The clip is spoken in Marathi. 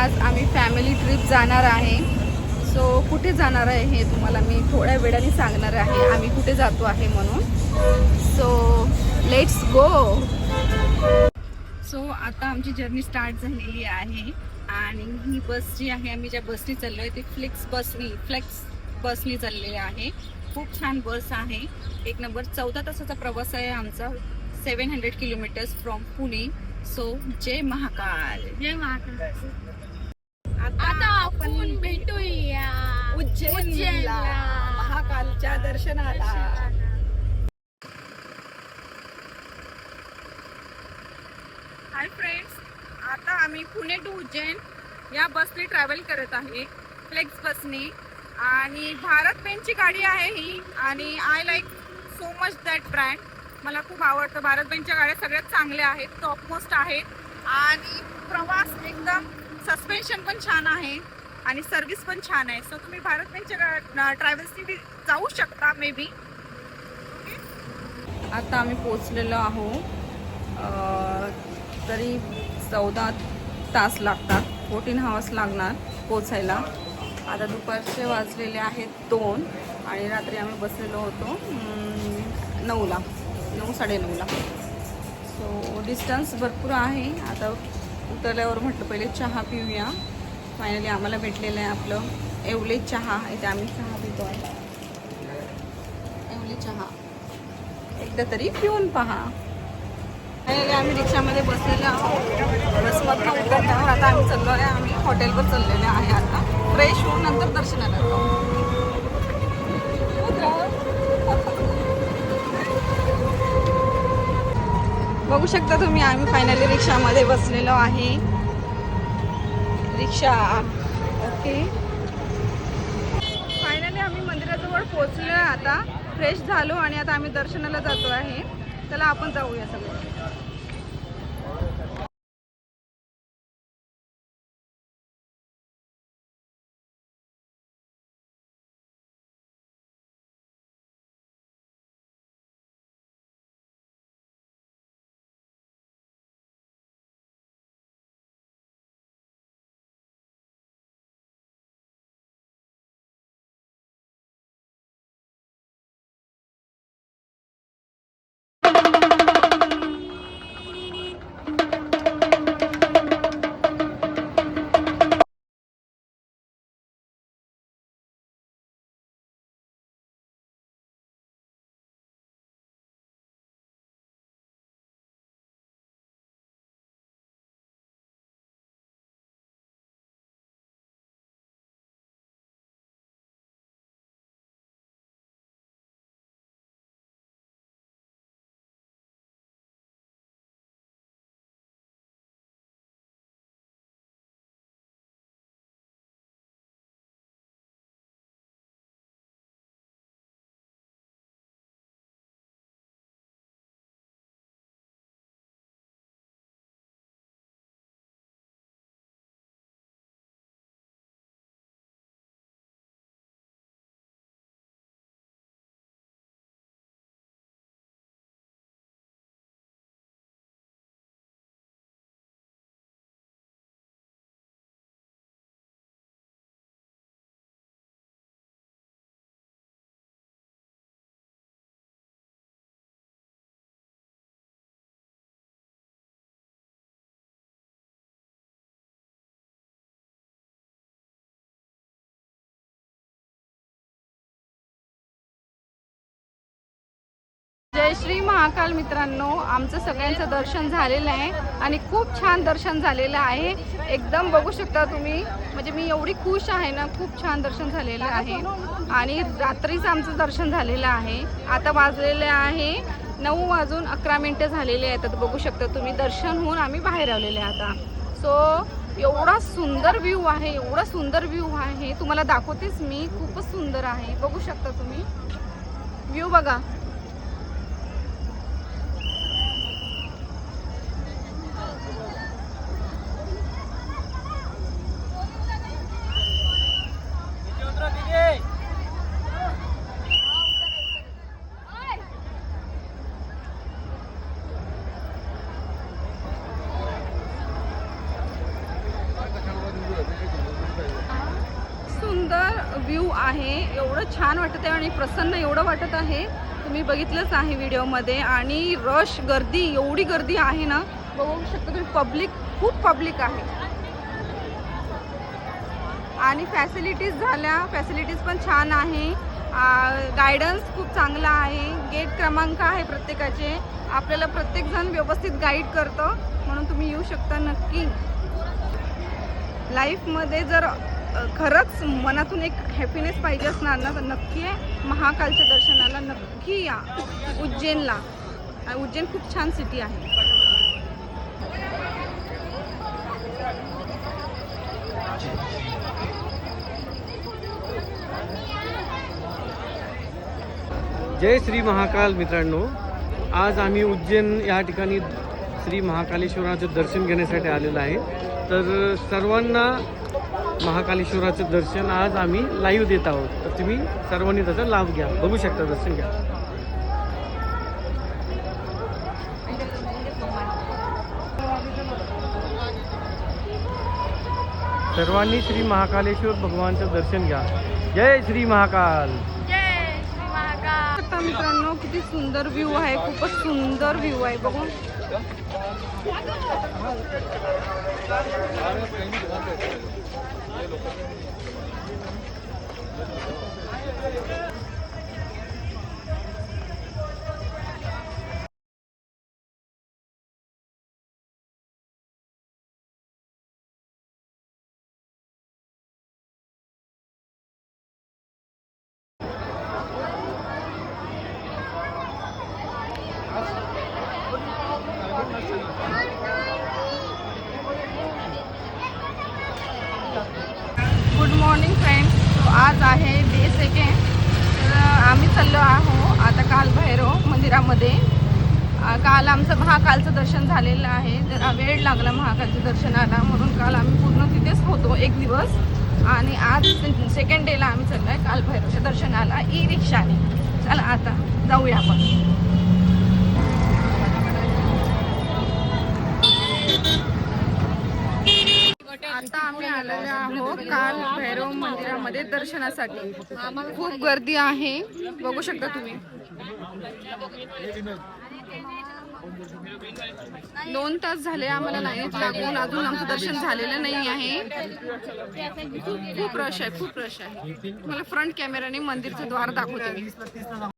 आज आम्ही फॅमिली ट्रिप जाणार आहे. सो कुठे जाणार आहे हे तुम्हाला मी थोड्या वेळाने सांगणार आहे, आम्ही कुठे जातो आहे म्हणून. So let's go. सो आता आमची जर्नी स्टार्ट झालेली आहे आणि ही बस जी आहे, आम्ही ज्या बसनी चाललो आहे ती फ्लेक्स बसनी चाललेली आहे. खूप छान बस आहे, एक नंबर. 14 तासाचा प्रवास आहे आमचा, 700 किलोमीटर्स फ्रॉम पुणे. सो जय महाकाल. जय महाकाल. आता आपण भेटूया उज्जैनला महाकालच्या दर्शनाला. हाय फ्रेंड्स, आता आम्ही पुणे टू उज्जैन या बसने ट्रॅव्हल करत आहे, फ्लेक्स बसने. आणि भारत बेंचची गाडी आहे ही. आणि I like so much that brand. मला खूप आवडतं. भारत बेंचच्या गाड्या सगळ्यात चांगल्या आहेत, टॉपमोस्ट आहेत. आणि प्रवास एकदम, सस्पेन्शन पण छान आहे आणि सर्व्हिस पण छान आहे. सो तुम्ही भारत बेंचच्या ट्रॅव्हल्सनी जाऊ शकता मे बी. आता आम्ही पोचलेलो आहोत. तरी 14 तास लागतात, 14 hours लागणार पोचायला. आता दुपारचे वाजलेले आहेत 2 आणि रात्री आम्ही बसलेलो होतो 9ला, 9-9:30ला. सो डिस्टन्स भरपूर आहे. आता उतरल्यावर म्हटलं पहिले चहा पिऊया. फायनली आम्हाला भेटलेलं आहे आपलं येवले चहा. इथे आम्ही चहा पितो आहे, येवले चहा. एकदा तरी पिऊन पहा. फायनली आम्ही रिक्षामध्ये बसलेलो आहोत. बसमधनं उतरल्यावर आता आम्ही चाललो आहे, आम्ही हॉटेलवर चाललेले आहे. आता फ्रेश होऊन नंतर दर्शनाला जातो. बघू शकता तुम्ही, आम्ही फायनली रिक्षामध्ये बसलेलो आहे. रिक्षा ओके. फायनली आम्ही मंदिराजवळ पोहोचलो. आता फ्रेश झालो आणि आता आम्ही दर्शनाला जातो आहे. चला आपण जाऊया सगळे. जय श्री महाकाल मित्रांनो, आमचं सगळ्यांचं दर्शन झालेलं आहे आणि खूप छान दर्शन झालेलं आहे. एकदम बघू शकता तुम्ही, म्हणजे मी एवढी खुश आहे ना. खूप छान दर्शन झालेलं आहे आणि रात्रीचं आमचं दर्शन झालेलं आहे. आता वाजलेले आहे 9:11 झालेले आहेत. आता बघू शकता तुम्ही, दर्शन होऊन आम्ही बाहेर आलेले आता. सो एवढा सुंदर व्ह्यू आहे, एवढा सुंदर व्ह्यू आहे, तुम्हाला दाखवतेच मी. खूपच सुंदर आहे, बघू शकता तुम्ही व्ह्यू बघा. व्ह्यू आहे. एवढं छान वाटत आहे आणि प्रसन्न एवढं वाटत आहे. तुम्ही बघितलंच आहे व्हिडिओमध्ये. आणि रश गर्दी, एवढी गर्दी आहे ना, बघू शकता तुम्ही. पब्लिक, खूप पब्लिक आहे. आणि फॅसिलिटीज पण छान आहे. गायडन्स खूप चांगला आहे. गेट क्रमांक आहे प्रत्येकाचे. आपल्याला प्रत्येकजण व्यवस्थित गाईड करतं, म्हणून तुम्ही येऊ शकता नक्की. लाईफमध्ये जर खरंच मनातून एक हॅपीनेस पाहिजे असणार ना, तर नक्की महाकालच्या दर्शनाला नक्की या उज्जैनला. उज्जैन खूप छान सिटी आहे. जय श्री महाकाल मित्रांनो, आज आम्ही उज्जैन या ठिकाणी श्री महाकालेश्वराचं दर्शन घेण्यासाठी आलेलो आहे. तर सर्वांना महाकालेश्वराचं दर्शन आज आम्ही लाईव्ह देत आहोत. तर तुम्ही सर्वांनी त्याचा लाभ घ्या. बघू शकता, दर्शन घ्या. सर्वांनी श्री महाकालेश्वर भगवानचं दर्शन घ्या. जय श्री महाकाल. जय श्री महाकाल. आता मित्रांनो किती सुंदर व्ह्यू आहे. खूपच सुंदर व्ह्यू आहे. बघू. Good morning friends. आज आहे डे 2. तर आम्ही चाललो आहोत आता कालभैरव मंदिरामध्ये. काल आमचं महाकालचं दर्शन झालेलं आहे. जरा वेळ लागला महाकालच्या दर्शनाला, म्हणून काल आम्ही पूर्ण तिथेच होतो एक दिवस. आणि आज 2nd डेला आम्ही चाललो आहे कालभैरवच्या दर्शनाला ई रिक्षाने. चला आता जाऊया आपण. आता आम्ही आलेले आहोत काल भैरव मंदिरामध्ये दर्शनासाठी. खूप गर्दी आहे, बघू शकता तुम्ही. 2 तास झाले आम्हाला लाईनीत लागून, अजून आमचं दर्शन झालेलं नाही आहे. खूप रश आहे, खूप रश आहे. मला फ्रंट कॅमेराने मंदिरचं द्वार दाखवते मी.